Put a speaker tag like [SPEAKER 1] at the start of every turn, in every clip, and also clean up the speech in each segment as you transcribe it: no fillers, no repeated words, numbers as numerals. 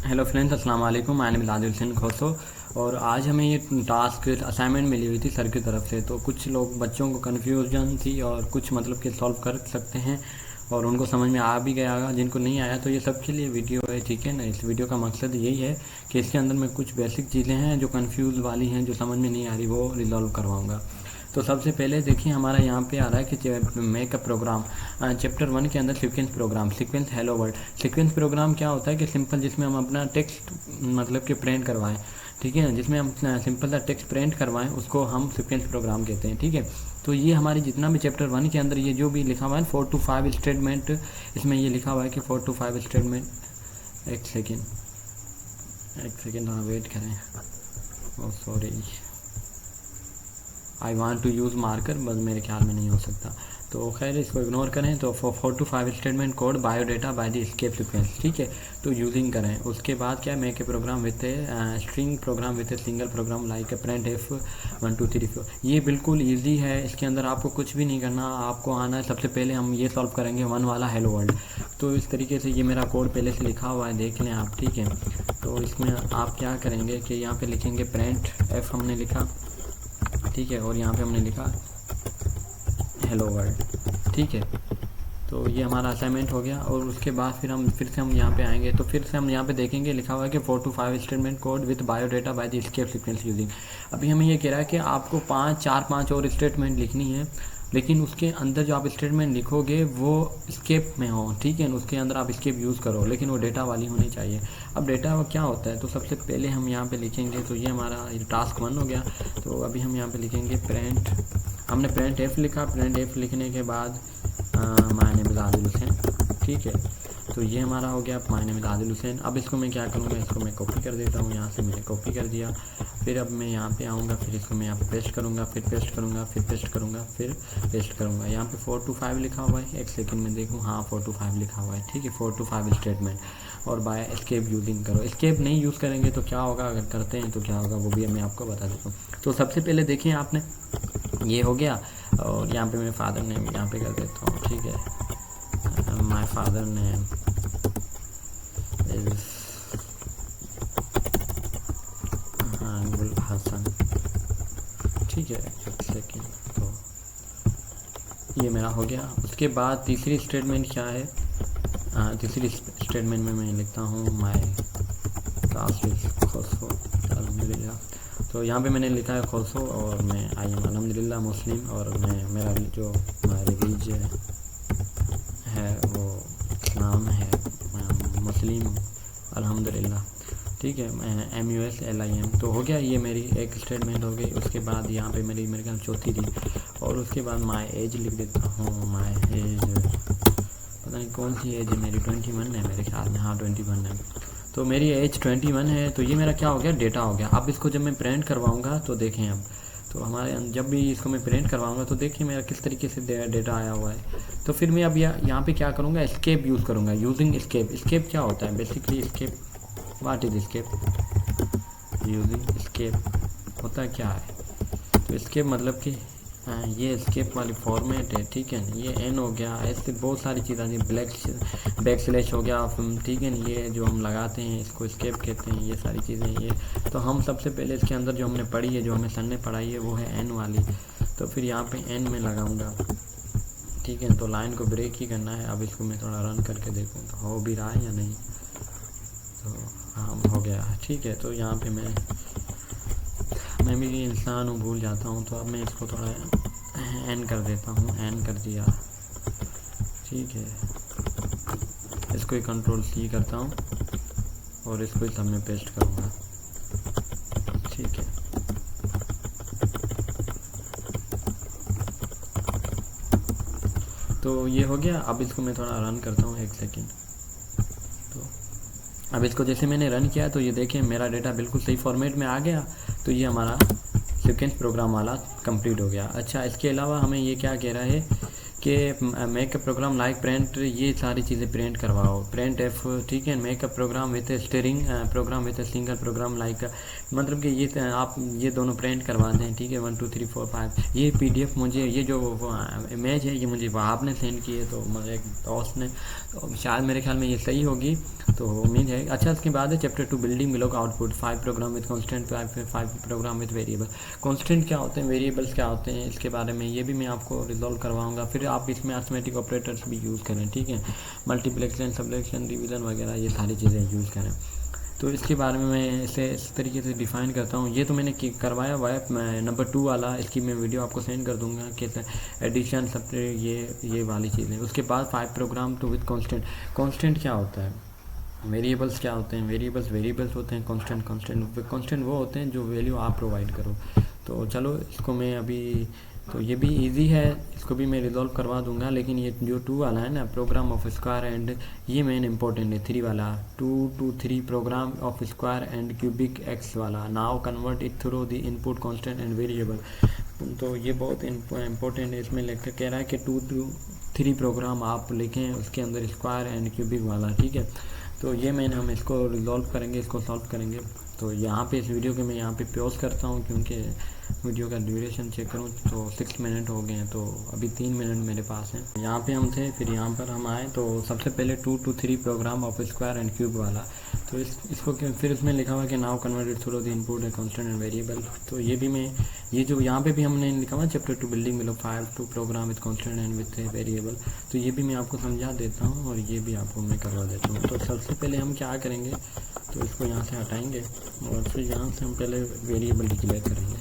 [SPEAKER 1] Hello friends, अस्सलाम वालेकुम। मैं आदिल हुसैन खोसो और आज हमें ये टास्क असाइनमेंट मिली हुई थी सर की तरफ से। तो कुछ लोग बच्चों को कन्फ्यूजन थी और कुछ मतलब कि सॉल्व कर सकते हैं और उनको समझ में आ भी गया होगा। जिनको नहीं आया तो ये सबके लिए वीडियो है, ठीक है ना। इस वीडियो का मकसद यही है कि इसके अंदर में कुछ बेसिक चीज़ें हैं जो कन्फ्यूज़ वाली हैं, जो समझ में नहीं आ रही, वो रिजॉल्व करवाऊँगा। तो सबसे पहले देखिए हमारा यहाँ पे आ रहा है कि मेक अ प्रोग्राम। चैप्टर 1 के अंदर sequence program, sequence hello world. Sequence program क्या होता है कि सिंपल, जिसमें हम अपना टेक्स्ट मतलब कि प्रिंट करवाएं, ठीक है, जिसमें हम सिंपल सा टेक्स्ट प्रिंट करवाएं, उसको हम सीक्वेंस प्रोग्राम कहते हैं, ठीक है। तो ये हमारी जितना भी चैप्टर 1 के अंदर ये जो भी लिखा हुआ है 4 to 5 स्टेटमेंट, इसमें ये लिखा हुआ है कि 4 to 5 स्टेटमेंट। एक सेकेंड हाँ, वेट करें। Oh sorry, I want to use marker, बस मेरे ख्याल में नहीं हो सकता। तो खैर इसको इग्नोर करें। तो 4 to 5 statement code biodata by the escape sequence, ठीक है। तो यूजिंग करें। उसके बाद क्या, make a program with a string program with a single program like a print F 1 2 3 4। ये बिल्कुल ईजी है, इसके अंदर आपको कुछ भी नहीं करना, आपको आना है। सबसे पहले हम ये सॉल्व करेंगे 1 वाला हेलो वर्ल्ड। तो इस तरीके से ये मेरा कोड पहले से लिखा हुआ है, देख लें आप, ठीक है। तो इसमें आप क्या करेंगे कि यहाँ पे लिखेंगे प्रिंट एफ, हमने लिखा, ठीक है, और यहाँ पे हमने लिखा हेलो वर्ल्ड, ठीक है। तो ये हमारा असाइनमेंट हो गया। और उसके बाद फिर से हम यहाँ पे आएंगे। तो फिर से हम यहाँ पे देखेंगे लिखा हुआ है कि 4 to 5 statement code with biodata by the escape sequence using. अभी हमें ये कह रहा है कि आपको 5 और स्टेटमेंट लिखनी है, लेकिन उसके अंदर जो आप स्टेटमेंट लिखोगे वो स्केप में हो, ठीक है। उसके अंदर आप स्केप यूज़ करो, लेकिन वो डेटा वाली होनी चाहिए। अब डेटा वो क्या होता है, तो सबसे पहले हम यहाँ पे लिखेंगे। तो ये हमारा टास्क 1 हो गया। तो अभी हम यहाँ पे लिखेंगे प्रिंट, हमने प्रिंट एफ लिखा। प्रिंट एफ लिखने के बाद my name is Adil Hussain, ठीक है। तो ये हमारा हो गया my name is Adil Hussain. अब इसको मैं क्या करूँगा, इसको मैं कॉपी कर देता हूँ। यहाँ से मैंने कॉपी कर दिया। फिर अब मैं यहाँ पे आऊँगा, फिर इसको मैं यहाँ पे पेस्ट करूँगा, फिर पेस्ट करूँगा, फिर पेस्ट करूँगा, फिर पेस्ट करूँगा। यहाँ पे 4 to 5 लिखा हुआ है। एक सेकंड में देखूँ, हाँ 4 to 5 लिखा हुआ है, ठीक है। 4 to 5 स्टेटमेंट और बाय एस्केप यूजिंग करो। एस्केप नहीं यूज़ करेंगे तो क्या होगा, अगर करते हैं तो क्या होगा, वो भी मैं आपको बता देता हूँ। तो सबसे पहले देखिए आपने ये हो गया। और यहाँ पे मेरे फादर नेम यहाँ पे कर देता हूँ, ठीक है। माय फादर नेम इज़ गुल हसन, ठीक है। एक सेकेंड, तो ये मेरा हो गया। उसके बाद तीसरी स्टेटमेंट क्या है, तीसरी स्टेटमेंट में मैं लिखता हूँ माय कास्ट इज़ खोसो अल्हम्दुलिल्लाह। तो यहाँ पे मैंने लिखा है खोसो और मैं आई एम अल्हम्दुलिल्लाह मुस्लिम, और मैं मेरा जो रिलीजन है वो इस्लाम है, मैं मुस्लिम अल्हम्दुलिल्लाह, ठीक है। MUSLIM। तो हो गया, ये मेरी एक स्टेटमेंट हो गई। उसके बाद यहाँ पे मेरे ख्याल चौथी थी। और उसके बाद माय एज लिख देता हूँ। माय एज, पता नहीं कौन सी एज है मेरी, 21 है मेरे ख्याल में, हाँ 21 है। तो मेरी एज 21 है। तो ये मेरा क्या हो गया, डेटा हो गया। अब इसको जब मैं प्रिंट करवाऊँगा तो देखें, अब तो हमारे जब भी इसको मैं प्रिंट करवाऊँगा तो देखिए मेरा किस तरीके से डेटा आया हुआ है। तो फिर मैं अब यहाँ पे क्या करूँगा, एस्केप यूज़ करूँगा, यूजिंग स्केप। स्केप क्या होता है basically, escape what is escape, using escape होता है क्या है। तो स्केप मतलब कि ये स्केप वाली फॉर्मेट है, ठीक है। ये एन हो गया, ऐसे बहुत सारी चीज़ें आती हैं। बैक स्लैश हो गया, ठीक है। ये जो हम लगाते हैं इसको स्केप कहते हैं, ये सारी चीज़ें ये। तो हम सबसे पहले इसके अंदर जो हमने पढ़ी है, जो हमें सर ने पढ़ाई है, वो है एन वाली। तो फिर यहाँ पे एन में लगाऊंगा, ठीक है। तो लाइन को ब्रेक ही करना है। अब इसको मैं थोड़ा रन करके देखूँ तो हो भी रहा है या नहीं। तो हाँ हो गया, ठीक है। तो यहाँ पे मैं भी इंसान हूँ, भूल जाता हूँ। तो अब मैं इसको थोड़ा एन कर देता हूँ, एन कर दिया, ठीक है। इसको ही Ctrl+C करता हूँ और इसको ही सब में पेस्ट करूँगा, ठीक है। तो ये हो गया। अब इसको मैं थोड़ा रन करता हूँ, एक सेकेंड। तो अब इसको जैसे मैंने रन किया तो ये देखें मेरा डेटा बिल्कुल सही फॉर्मेट में आ गया। तो ये हमारा सीक्वेंस प्रोग्राम वाला कंप्लीट हो गया। अच्छा, इसके अलावा हमें ये क्या कह रहा है कि make a program like print, ये सारी चीज़ें प्रिंट करवाओ, प्रिंट एफ, ठीक है। Make a program with string program with single program like, मतलब कि ये आप ये दोनों प्रिंट करवा दें, ठीक है। 1 2 3 4 5 ये PDF मुझे, ये जो इमेज है ये मुझे वहाब ने सेंड की है, तो मुझे एक दोस्त ने, तो शायद मेरे ख्याल में ये सही होगी, तो उम्मीद है। अच्छा, इसके बाद है चैप्टर 2 बिल्डिंग बिलो का output, 5 program with constant, 5 program with variable. Constant क्या होते हैं, वेरिएबल्स क्या होते हैं, इसके बारे में ये भी मैं आपको रिजॉल्व करवाऊंगा। फिर आप इसमें अरिथमेटिक ऑपरेटर्स भी यूज़ करें, ठीक है। मल्टीप्लेक्शन, सब्ट्रैक्शन, डिवीज़न वगैरह ये सारी चीज़ें यूज़ करें। तो इसके बारे में मैं इसे इस तरीके से डिफ़ाइन करता हूँ। ये तो मैंने करवाया हुआ है, मैं नंबर 2 वाला, इसकी मैं वीडियो आपको सेंड कर दूंगा, कैसे एडिशन सब ये वाली चीज़ें। उसके बाद 5 प्रोग्राम तो विद कांस्टेंट। कांस्टेंट क्या होता है, वेरिएबल्स क्या होते हैं, वेरिएबल्स होते हैं, कांस्टेंट वो होते हैं जो वैल्यू आप प्रोवाइड करो। तो चलो इसको मैं अभी, तो ये भी इजी है, इसको भी मैं रिजॉल्व करवा दूंगा। लेकिन ये जो 2 वाला है ना, प्रोग्राम ऑफ स्क्वायर एंड, ये मेन इंपॉर्टेंट है। 3 वाला 2 to 3 program of square and cubic x वाला, now convert it through the input constant and variable. तो ये बहुत इंपॉर्टेंट है। इसमें लेकर कह रहा है कि 2 to 3 प्रोग्राम आप लिखें उसके अंदर स्क्वायर एंड क्यूबिक वाला, ठीक है। तो ये हम इसको रिजॉल्व करेंगे, इसको सॉल्व करेंगे। तो यहाँ पे इस वीडियो के मैं यहाँ पे पॉज करता हूँ, क्योंकि वीडियो का ड्यूरेशन चेक करूँ तो 6 मिनट हो गए हैं, तो अभी 3 मिनट मेरे पास हैं। यहाँ पे हम थे, फिर यहाँ पर हम आए। तो सबसे पहले 2 to 3 program of square and cube वाला, तो इसको फिर इसमें लिखा हुआ कि now converted through the input है कांस्टेंट एंड वेरिएबल। तो ये भी मैं, ये जो यहाँ पे भी हमने लिखा हुआ chapter 2 building below 5 2 program with constant and with variable, तो ये भी मैं आपको समझा देता हूँ और ये भी आपको मैं करवा देता हूँ। तो सबसे पहले हम क्या करेंगे, तो इसको यहाँ से हटाएंगे और फिर यहाँ से हम पहले वेरिएबल डिक्लेयर करेंगे।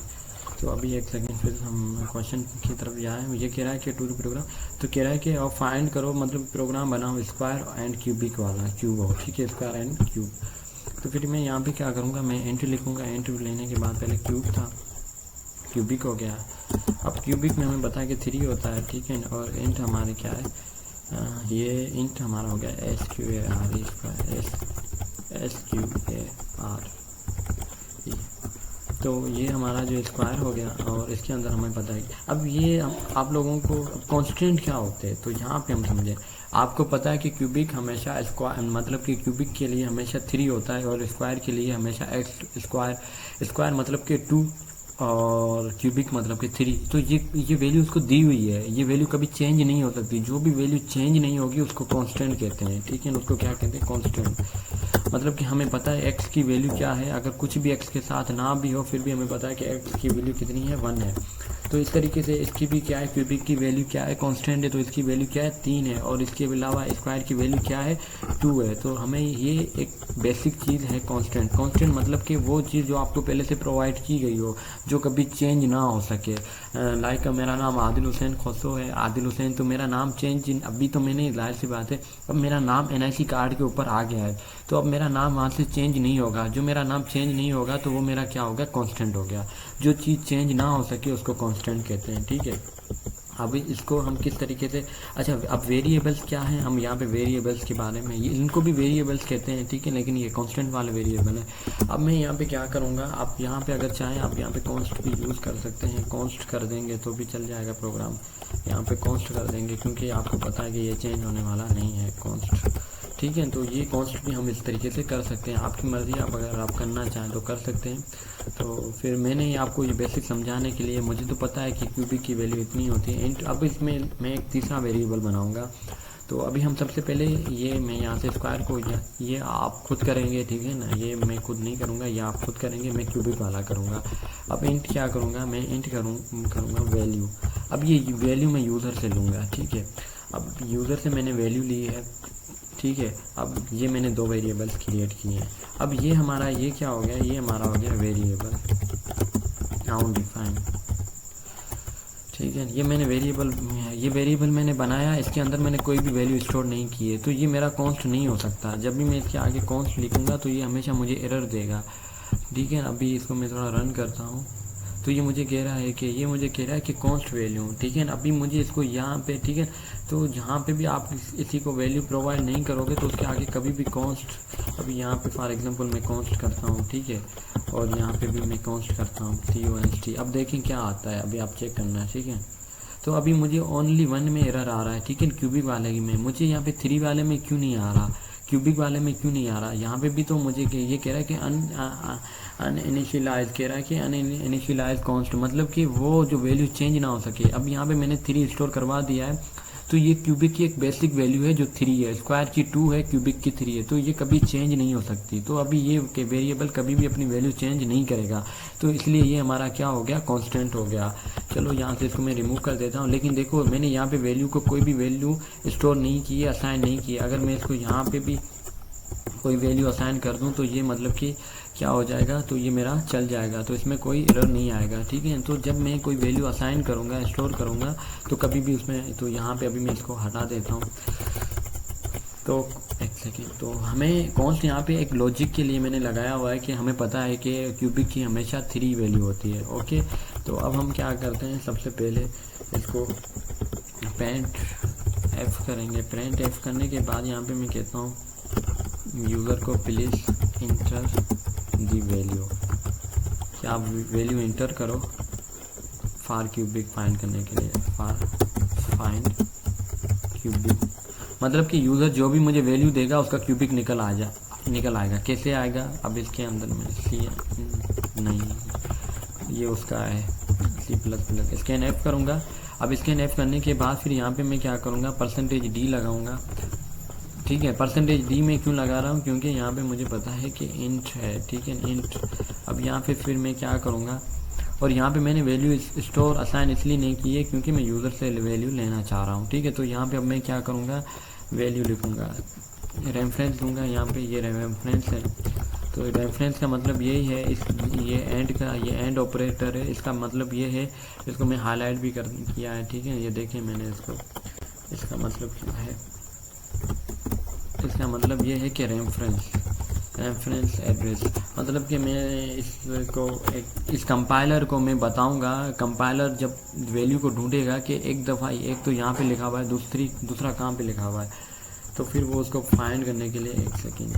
[SPEAKER 1] तो अभी एक सेकंड, फिर हम क्वेश्चन की तरफ जाएँ। ये कह रहा है कि 2 प्रोग्राम, तो कह रहा है कि और फाइंड करो, मतलब प्रोग्राम बनाओ स्क्वायर एंड क्यूबिक वाला, क्यूब हो, ठीक है, स्क्वायर एंड क्यूब। तो फिर मैं यहाँ पे क्या करूँगा, मैं एंट्री लिखूँगा। एंट्री लेने के बाद पहले क्यूब था, क्यूबिक हो गया। अब क्यूबिक में हमें बताया कि 3 होता है, ठीक है। और इंट हमारे क्या है, ये इंट हमारा हो गया SQARE, SQARE। तो ये हमारा जो स्क्वायर हो गया, और इसके अंदर हमें पता है। अब ये आप लोगों को कांस्टेंट क्या होते हैं, तो यहाँ पे हम समझें। आपको पता है कि क्यूबिक हमेशा स्क्वायर, मतलब कि क्यूबिक के लिए हमेशा 3 होता है और स्क्वायर के लिए हमेशा x स्क्वायर मतलब कि 2 और क्यूबिक मतलब कि 3। तो ये वैल्यू उसको दी हुई है, ये वैल्यू कभी चेंज नहीं हो सकती। जो भी वैल्यू चेंज नहीं होगी उसको कांस्टेंट कहते हैं, ठीक है। उसको क्या कहते हैं, कांस्टेंट। मतलब कि हमें पता है x की वैल्यू क्या है, अगर कुछ भी x के साथ ना भी हो फिर भी हमें पता है कि x की वैल्यू कितनी है, 1 है। तो इस तरीके से इसकी भी क्या है, क्यूबिक की वैल्यू क्या है, कांस्टेंट है, तो इसकी वैल्यू क्या है, 3 है। और इसके अलावा स्क्वायर की वैल्यू क्या है, 2 है। तो हमें ये एक बेसिक चीज़ है कांस्टेंट। कांस्टेंट मतलब कि वो चीज़ जो आपको पहले से प्रोवाइड की गई हो, जो कभी चेंज ना हो सके। लाइक मेरा नाम आदिल हुसैन खोसो है, आदिल हुसैन, तो मेरा नाम चेंज अभी तो मैंने, जाहिर सी बात है, अब मेरा नाम NIC कार्ड के ऊपर आ गया है, तो अब मेरा नाम वहाँ से चेंज नहीं होगा। जो मेरा नाम चेंज नहीं होगा तो वो मेरा क्या हो गया, कांस्टेंट हो गया। जो चीज़ चेंज ना हो सके उसको कांस्टेंट कहते हैं, ठीक है। अभी इसको हम किस तरीके से, अच्छा अब वेरिएबल्स क्या हैं, हम यहाँ पे वेरिएबल्स के बारे में, ये इनको भी वेरिएबल्स कहते हैं, ठीक है, लेकिन ये कांस्टेंट वाले वेरिएबल है। अब मैं यहाँ पे क्या करूँगा, आप यहाँ पे अगर चाहें आप यहाँ पे कॉन्स्ट भी यूज़ कर सकते हैं, कॉन्स्ट कर देंगे तो भी चल जाएगा प्रोग्राम। यहाँ पे कॉन्स्ट कर देंगे क्योंकि आपको पता है कि ये चेंज होने वाला नहीं है, कॉन्स्ट, ठीक है। तो ये कॉन्स्ट भी हम इस तरीके से कर सकते हैं, आपकी मर्ज़ी, आप अगर आप करना चाहें तो कर सकते हैं। तो फिर मैंने आपको ये बेसिक समझाने के लिए, मुझे तो पता है कि क्यूबिक की वैल्यू इतनी होती है। अब इसमें मैं एक तीसरा वेरिएबल बनाऊंगा। तो अभी हम सबसे पहले ये, मैं यहाँ से स्क्वायर को, ये आप खुद करेंगे, ठीक है ना, ये मैं खुद नहीं करूँगा, ये आप खुद करेंगे, मैं क्यूबिक वाला करूँगा। अब इंट क्या करूँगा, मैं इंट करूँगा वैल्यू। अब ये वैल्यू मैं यूज़र से लूँगा, ठीक है। अब यूज़र से मैंने वैल्यू ली है, ठीक है। अब ये मैंने 2 वेरिएबल्स क्रिएट किए हैं। अब ये हमारा, ये क्या हो गया, ये हमारा हो गया वेरिएबल नाउ डिफाइन, ठीक है। ये मैंने वेरिएबल मैंने बनाया, इसके अंदर मैंने कोई भी वैल्यू स्टोर नहीं की है, तो ये मेरा कॉन्स्ट नहीं हो सकता। जब भी मैं इसके आगे कॉन्स्ट लिखूंगा तो ये हमेशा मुझे एरर देगा, ठीक है। अभी इसको मैं थोड़ा रन करता हूँ, तो ये मुझे कह रहा है कि कॉन्स्ट वैल्यू, ठीक है। अभी मुझे इसको यहाँ पे, ठीक है, तो जहाँ पे भी आप इसी को वैल्यू प्रोवाइड नहीं करोगे तो उसके आगे कभी भी कॉन्स्ट, अभी यहाँ पे फॉर एग्जांपल मैं कॉन्स्ट करता हूँ, ठीक है, और यहाँ पे भी मैं कॉन्स्ट करता हूँ CONST। अब देखें क्या आता है, अभी आप चेक करना है, ठीक है। तो अभी मुझे ओनली 1 में एरर आ रहा है, ठीक है, क्यूबिक वाले में। मुझे यहाँ पे 3 वाले में क्यों नहीं आ रहा, क्यूबिक वाले में क्यों नहीं आ रहा? यहाँ पे भी तो मुझे ये कह रहा है कि अनइनिशियलाइज कह रहा है कि अनइनिशियलाइज कॉन्स्ट, मतलब कि वो जो वैल्यू चेंज ना हो सके। अब यहाँ पे मैंने 3 स्टोर करवा दिया है, तो ये क्यूबिक की एक बेसिक वैल्यू है जो 3 है, स्क्वायर की 2 है, क्यूबिक की 3 है, तो ये कभी चेंज नहीं हो सकती। तो अभी ये वेरिएबल कभी भी अपनी वैल्यू चेंज नहीं करेगा, तो इसलिए ये हमारा क्या हो गया, कांस्टेंट हो गया। चलो यहाँ से इसको मैं रिमूव कर देता हूँ। लेकिन देखो मैंने यहाँ पे वैल्यू को कोई भी वैल्यू स्टोर नहीं की है, असाइन नहीं की है। अगर मैं इसको यहाँ पे भी कोई वैल्यू असाइन कर दूं तो ये मतलब कि क्या हो जाएगा, तो ये मेरा चल जाएगा, तो इसमें कोई एरर नहीं आएगा, ठीक है। तो जब मैं कोई वैल्यू असाइन करूँगा, स्टोर करूँगा, तो कभी भी उसमें, तो यहाँ पे अभी मैं इसको हटा देता हूँ। तो एक सेकेंड, तो हमें कौन सी यहाँ पे एक लॉजिक के लिए मैंने लगाया हुआ है कि हमें पता है कि क्यूबिक की हमेशा 3 वैल्यू होती है, ओके। तो अब हम क्या करते हैं, सबसे पहले इसको प्रिंट एफ करेंगे। प्रिंट एफ करने के बाद यहाँ पे मैं कहता हूँ यूज़र को प्लीज़ इंटर दी वैल्यू, क्या आप वैल्यू इंटर करो फार क्यूबिक फाइंड करने के लिए, फार फाइंड क्यूबिक, मतलब कि यूज़र जो भी मुझे वैल्यू देगा उसका क्यूबिक निकल आएगा। कैसे आएगा, अब इसके अंदर में नहीं, ये उसका है C++। स्कैन एफ करूँगा। अब स्कैन एफ करने के बाद फिर यहाँ पे मैं क्या करूँगा, %d लगाऊँगा, ठीक है। %d में क्यों लगा रहा हूँ, क्योंकि यहाँ पे मुझे पता है कि इंट है, ठीक है, इंट। अब यहाँ पे फिर मैं क्या करूँगा, और यहाँ पे मैंने वैल्यू स्टोर असाइन इसलिए नहीं की है क्योंकि मैं यूज़र से वैल्यू लेना चाह रहा हूँ, ठीक है। तो यहाँ पे अब मैं क्या करूँगा, वैल्यू लिखूँगा, रेफरेंस दूंगा। यहाँ पे ये रेफरेंस है, तो रेफरेंस का मतलब यही है, ये एंड ऑपरेटर है, इसका मतलब ये है, इसको मैं हाईलाइट भी किया है, ठीक है। ये देखें मैंने इसका मतलब क्या है, इसका मतलब ये है कि रेफरेंस एड्रेस, मतलब कि मैं इस कंपाइलर को मैं बताऊंगा, कंपाइलर जब वैल्यू को ढूंढेगा कि एक दफ़ा एक तो यहाँ पे लिखा हुआ है, दूसरा कहाँ पे लिखा हुआ है, तो फिर वो उसको फाइंड करने के लिए, एक सेकेंड,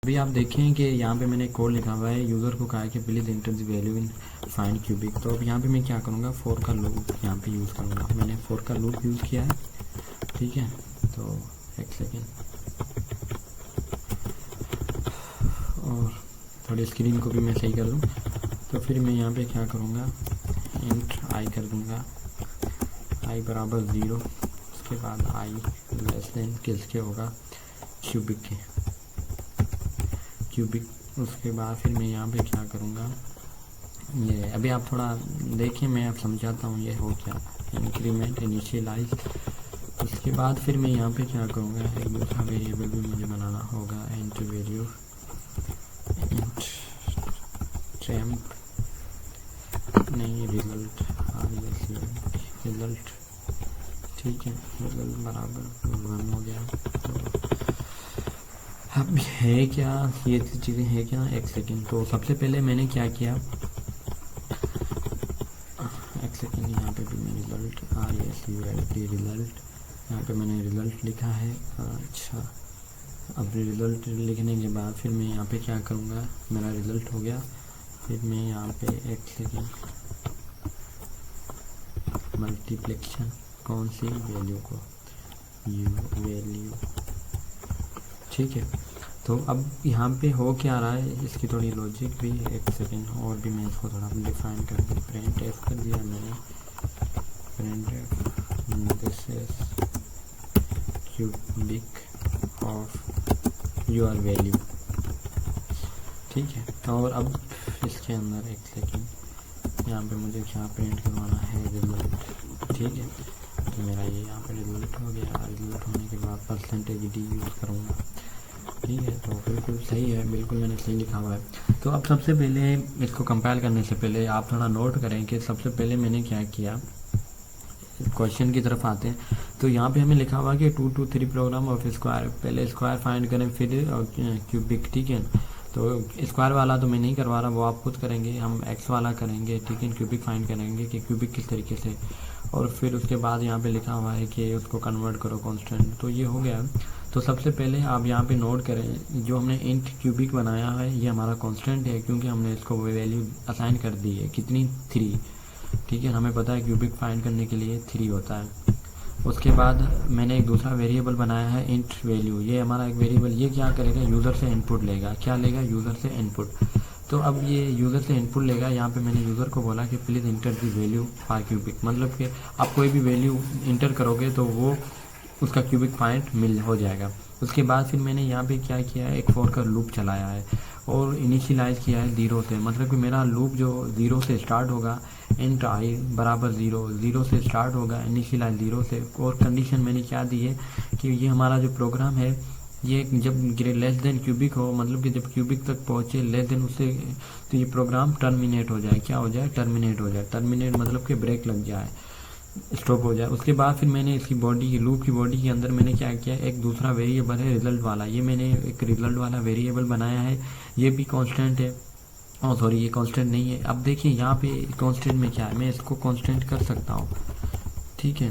[SPEAKER 1] अभी आप देखें कि यहाँ पे मैंने कोड लिखा हुआ है, यूज़र को कहा है कि please enter the value in find cubic. तो अब यहाँ पे मैं क्या करूँगा, फॉर का लूप यहाँ पे यूज़ करूँगा। मैंने फॉर का लूप यूज़ किया है, ठीक है। तो एक सेकेंड, और थोड़ी स्क्रीन को भी मैं सही कर दूँ। तो फिर मैं यहाँ पे क्या करूँगा, इंट आई कर दूँगा, आई बराबर 0, उसके बाद आई लेस देन किसके होगा, क्यूबिक। उसके बाद फिर मैं यहाँ पे क्या करूँगा, ये अभी आप थोड़ा देखिए, मैं आप समझाता हूँ ये हो क्या, इंक्रीमेंट इनिशियलाइज। उसके बाद फिर मैं यहाँ पे क्या करूँगा, एक दूसरा वेरिएबल भी मुझे बनाना होगा, इंट वैल्यू, इंट टेम्प नहीं, रिजल्ट, रिजल्ट, ठीक है, रिजल्ट बराबर 1 हो गया। तो अब है क्या, ये चीज़ें है क्या, एक सेकेंड। तो सबसे पहले मैंने क्या किया, एक सेकेंड, यहाँ पे भी मैं रिजल्ट रिजल्ट, यहाँ पे मैंने रिजल्ट लिखा है, अच्छा। अब रिजल्ट लिखने के बाद फिर मैं यहाँ पे क्या करूँगा, मेरा रिजल्ट हो गया। फिर मैं यहाँ पे एक सेकेंड, मल्टीप्लिकेशन, कौन सी वैल्यू को, वैल्यू, ठीक है। तो अब यहाँ पे हो क्या रहा है, इसकी थोड़ी लॉजिक भी, एक सेकेंड, और भी मैं इसको थोड़ा डिफाइन कर दूँ। प्रिंट एफ कर दिया मैंने, print F this is cubic of your value, ठीक है। और अब इसके अंदर एक सेकेंड, यहाँ पे मुझे क्या प्रिंट करवाना है, रिजल्ट, ठीक है। तो मेरा ये यहाँ पे रिजल्ट हो गया। रिजल्ट होने के बाद %d यूज़ करूँगा, ठीक है। तो बिल्कुल सही है, बिल्कुल मैंने सही लिखा हुआ है। तो अब सबसे पहले इसको कंपाइल करने से पहले आप थोड़ा नोट करें कि सबसे पहले मैंने क्या किया, क्वेश्चन की तरफ आते हैं। तो यहाँ पे हमें लिखा हुआ कि 2 to 3 प्रोग्राम ऑफ स्क्वायर, पहले स्क्वायर फाइंड करें फिर क्यूबिक, ठीक है। तो स्क्वायर वाला तो मैं नहीं करवा रहा, वो आप खुद करेंगे, हम एक्स वाला करेंगे, ठीक है। क्यूबिक फाइंड करेंगे कि क्यूबिक किस तरीके से, और फिर उसके बाद यहाँ पे लिखा हुआ है कि उसको कन्वर्ट करो कांस्टेंट, तो ये हो गया। तो सबसे पहले आप यहाँ पे नोट करें, जो हमने इंट क्यूबिक बनाया है ये हमारा कांस्टेंट है, क्योंकि हमने इसको वैल्यू असाइन कर दी है कितनी, 3। ठीक है, हमें पता है क्यूबिक फाइंड करने के लिए 3 होता है। उसके बाद मैंने एक दूसरा वेरिएबल बनाया है इंट वैल्यू, ये हमारा एक वेरिएबल, ये क्या करेगा, यूज़र से इनपुट लेगा। क्या लेगा, यूज़र से इनपुट। तो अब ये यूज़र से इनपुट लेगा, यहाँ पे मैंने यूज़र को बोला कि please inter the value for cubic, मतलब कि आप कोई भी वैल्यू इंटर करोगे तो वो उसका क्यूबिक फाइंड हो जाएगा। उसके बाद फिर मैंने यहाँ पे क्या किया है, एक फॉर का लूप चलाया है और इनिशियलाइज किया है 0 से, मतलब कि मेरा लूप जो 0 से स्टार्ट होगा, इंट आई बराबर 0, 0 से स्टार्ट होगा, इनिशियलाइज 0 से। और कंडीशन मैंने क्या दी है कि ये हमारा जो प्रोग्राम है ये जब लेस देन क्यूबिक हो, मतलब कि जब क्यूबिक तक पहुँचे लेस देन उससे, तो ये प्रोग्राम टर्मिनेट हो जाए। क्या हो जाए, टर्मिनेट हो जाए। टर्मिनेट मतलब कि ब्रेक लग जाए, स्टॉप हो जाए। उसके बाद फिर मैंने इसकी बॉडी, लूप की बॉडी के अंदर मैंने क्या किया, एक दूसरा वेरिएबल है रिजल्ट वाला, ये मैंने एक रिजल्ट वाला वेरिएबल बनाया है, ये भी कांस्टेंट है। सॉरी, ये कांस्टेंट नहीं है। अब देखिए यहाँ पे कांस्टेंट में क्या है, मैं इसको कांस्टेंट कर सकता हूँ। ठीक है,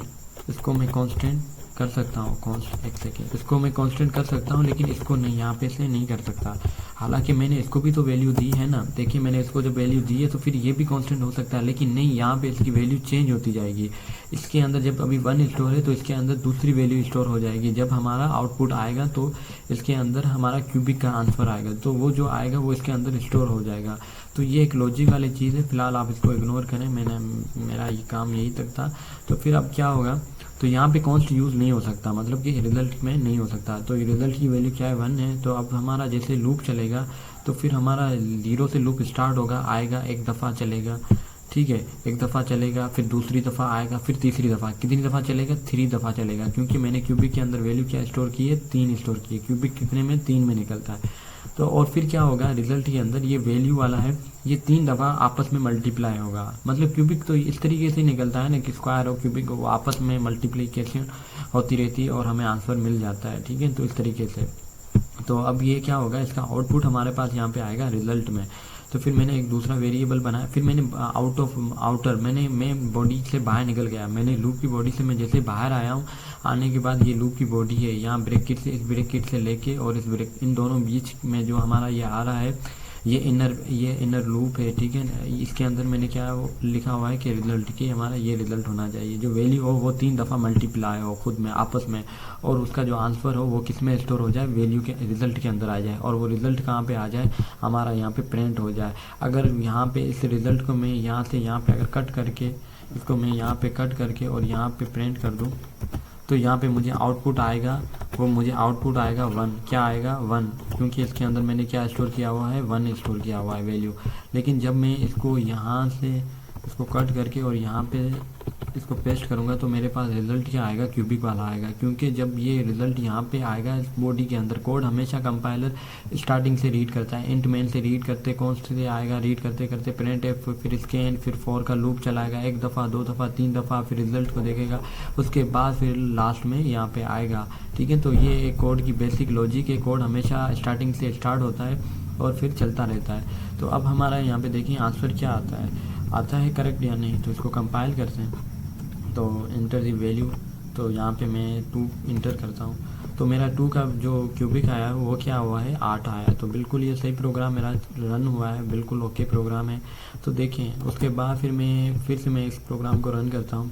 [SPEAKER 1] इसको मैं कांस्टेंट कर सकता हूँ, एक सेकेंड, इसको मैं कांस्टेंट कर सकता हूँ, लेकिन इसको नहीं, यहाँ पे से नहीं कर सकता। हालांकि मैंने इसको भी तो वैल्यू दी है ना, देखिए मैंने इसको जब वैल्यू दी है तो फिर ये भी कांस्टेंट हो सकता है, लेकिन नहीं, यहाँ पे इसकी वैल्यू चेंज होती जाएगी। इसके अंदर जब अभी 1 स्टोर है तो इसके अंदर दूसरी वैल्यू स्टोर हो जाएगी। जब हमारा आउटपुट आएगा तो इसके अंदर हमारा क्यूबिक का आंसर आएगा, तो वो जो आएगा वो इसके अंदर स्टोर हो जाएगा। तो ये एक लॉजिक वाली चीज़ है, फिलहाल आप इसको इग्नोर करें, मेरा ये काम यही तक था। तो फिर अब क्या होगा, तो यहाँ पे कॉन्स्ट यूज़ नहीं हो सकता, मतलब कि रिजल्ट में नहीं हो सकता। तो रिजल्ट की वैल्यू क्या है, 1 है। तो अब हमारा जैसे लूप चलेगा तो फिर हमारा 0 से लूप स्टार्ट होगा, आएगा, एक दफ़ा चलेगा। ठीक है, एक दफ़ा चलेगा, फिर दूसरी दफ़ा आएगा, फिर तीसरी दफ़ा। कितनी दफ़ा चलेगा, 3 दफ़ा चलेगा, क्योंकि मैंने क्यूबिक के अंदर वैल्यू क्या स्टोर की है, 3 स्टोर की है। क्यूबिक कितने में, 3 में निकलता है। तो और फिर क्या होगा, रिजल्ट के अंदर ये वैल्यू वाला है, ये 3 दफ़ा आपस में मल्टीप्लाई होगा। मतलब क्यूबिक तो इस तरीके से निकलता है ना कि स्क्वायर और क्यूबिक वो आपस में मल्टीप्लिकेशन होती रहती है और हमें आंसर मिल जाता है। ठीक है, तो इस तरीके से। तो अब ये क्या होगा, इसका आउटपुट हमारे पास यहाँ पे आएगा रिजल्ट में। तो फिर मैंने एक दूसरा वेरिएबल बनाया, फिर मैंने आउटर मैं बॉडी से बाहर निकल गया, मैंने लूप की बॉडी से मैं जैसे बाहर आया हूँ, आने के बाद ये लूप की बॉडी है, यहाँ ब्रैकेट से, इस ब्रैकेट से लेके और इस इन दोनों बीच में जो हमारा ये आ रहा है, ये इनर लूप है। ठीक है, इसके अंदर मैंने क्या लिखा हुआ है कि रिजल्ट की हमारा ये रिजल्ट होना चाहिए, जो वैल्यू हो वो 3 दफ़ा मल्टीप्लाई हो खुद में आपस में, और उसका जो आंसर हो वो किस में स्टोर हो जाए, वैल्यू के रिजल्ट के अंदर आ जाए, और वो रिजल्ट कहाँ पे आ जाए, हमारा यहाँ पे प्रिंट हो जाए। अगर यहाँ पे इस रिजल्ट को मैं यहाँ से यहाँ पे अगर कट करके, इसको मैं यहाँ पे कट करके और यहाँ पे प्रिंट कर दूँ, तो यहाँ पे मुझे आउटपुट आएगा, वो मुझे आउटपुट आएगा 1। क्या आएगा, 1, क्योंकि इसके अंदर मैंने क्या स्टोर किया हुआ है, 1 स्टोर किया हुआ है वैल्यू। लेकिन जब मैं इसको यहाँ से इसको कट करके और यहाँ पे इसको पेस्ट करूँगा तो मेरे पास रिजल्ट क्या आएगा, क्यूबिक वाला आएगा। क्योंकि जब ये रिजल्ट यहाँ पे आएगा इस बॉडी के अंदर, कोड हमेशा कंपाइलर स्टार्टिंग से रीड करता है, इंट मेन से रीड करते, कॉन्स्ट से आएगा, रीड करते करते प्रिंट एफ, फिर स्कैन, फिर फॉर का लूप चलाएगा, 1 दफ़ा 2 दफ़ा 3 दफ़ा, फिर रिजल्ट को देखेगा, उसके बाद फिर लास्ट में यहाँ पे आएगा। ठीक है, तो ये एक कोड की बेसिक लॉजिक है। कोड हमेशा स्टार्टिंग से स्टार्ट होता है और फिर चलता रहता है। तो अब हमारा यहाँ पे देखिए आंसर क्या आता है करेक्ट या नहीं। तो इसको कंपाइल करते हैं, तो इंटर दी वैल्यू, तो यहाँ पे मैं 2 इंटर करता हूँ, तो मेरा 2 का जो क्यूबिक आया है वो क्या हुआ है, 8 आया। तो बिल्कुल ये सही प्रोग्राम मेरा रन हुआ है, बिल्कुल ओके प्रोग्राम है। तो देखें, उसके बाद फिर से मैं इस प्रोग्राम को रन करता हूँ,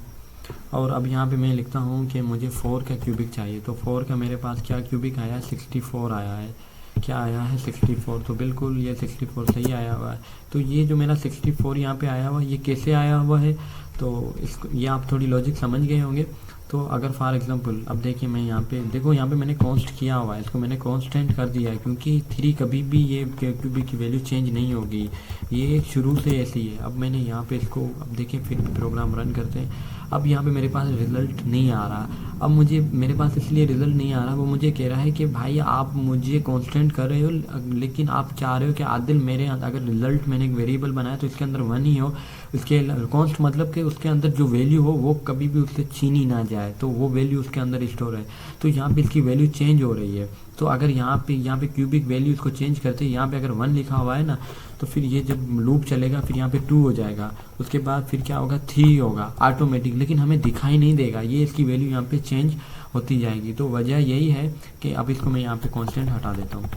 [SPEAKER 1] और अब यहाँ पे मैं लिखता हूँ कि मुझे 4 का क्यूबिक चाहिए। तो 4 का मेरे पास क्या क्यूबिक आया, 64 आया है। क्या आया है, 64। तो बिल्कुल ये 64 सही आया हुआ है। तो ये जो मेरा 64 यहाँ पे आया हुआ है, ये कैसे आया हुआ है, तो इसको ये आप थोड़ी लॉजिक समझ गए होंगे। तो अगर फॉर एग्जांपल अब देखिए, मैं यहाँ पे देखो, यहाँ पे मैंने कॉन्स्ट किया हुआ है, इसको मैंने कांस्टेंट कर दिया है, क्योंकि 3 कभी भी ये क्यूबिक की वैल्यू चेंज नहीं होगी, ये शुरू से ऐसी है। अब मैंने यहाँ पे इसको, अब देखिए फिर प्रोग्राम रन करते हैं। अब यहाँ पे मेरे पास रिजल्ट नहीं आ रहा। अब मुझे, मेरे पास इसलिए रिजल्ट नहीं आ रहा, वो मुझे कह रहा है कि भाई आप मुझे कांस्टेंट कर रहे हो, लेकिन आप चाह रहे हो कि आदिल मेरे अगर रिजल्ट मैंने एक वेरिएबल बनाया तो इसके अंदर 1 ही हो, इसके कॉन्स्ट मतलब कि उसके अंदर जो वैल्यू हो वो कभी भी उससे छीनी ना जाए। है तो वो वैल्यू उसके अंदर स्टोर है। तो यहाँ पे इसकी वैल्यू चेंज हो रही है। तो अगर यहाँ पे क्यूबिक वैल्यू इसको चेंज करते हैं, यहाँ पे अगर 1 लिखा हुआ है ना, तो फिर ये जब लूप चलेगा फिर यहाँ पे 2 हो जाएगा, उसके बाद फिर क्या होगा 3 होगा ऑटोमेटिक, लेकिन हमें दिखाई नहीं देगा, ये इसकी वैल्यू यहाँ पे चेंज होती जाएगी। तो वजह यही है कि अब इसको मैं यहाँ पे कांस्टेंट हटा देता हूँ।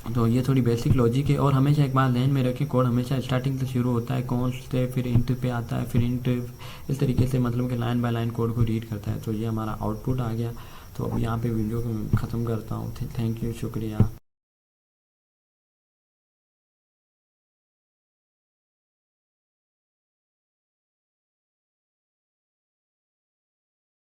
[SPEAKER 1] तो ये थोड़ी बेसिक लॉजिक है। और हमेशा एक बात ध्यान में रखें, कोड हमेशा स्टार्टिंग से शुरू होता है कॉन्स्ट से, फिर इंट पे आता है, फिर इंट, इस तरीके से मतलब कि लाइन बाय लाइन कोड को रीड करता है। तो ये हमारा आउटपुट आ गया। तो अब यहाँ पे वीडियो को ख़त्म करता हूँ। थैंक यू, शुक्रिया।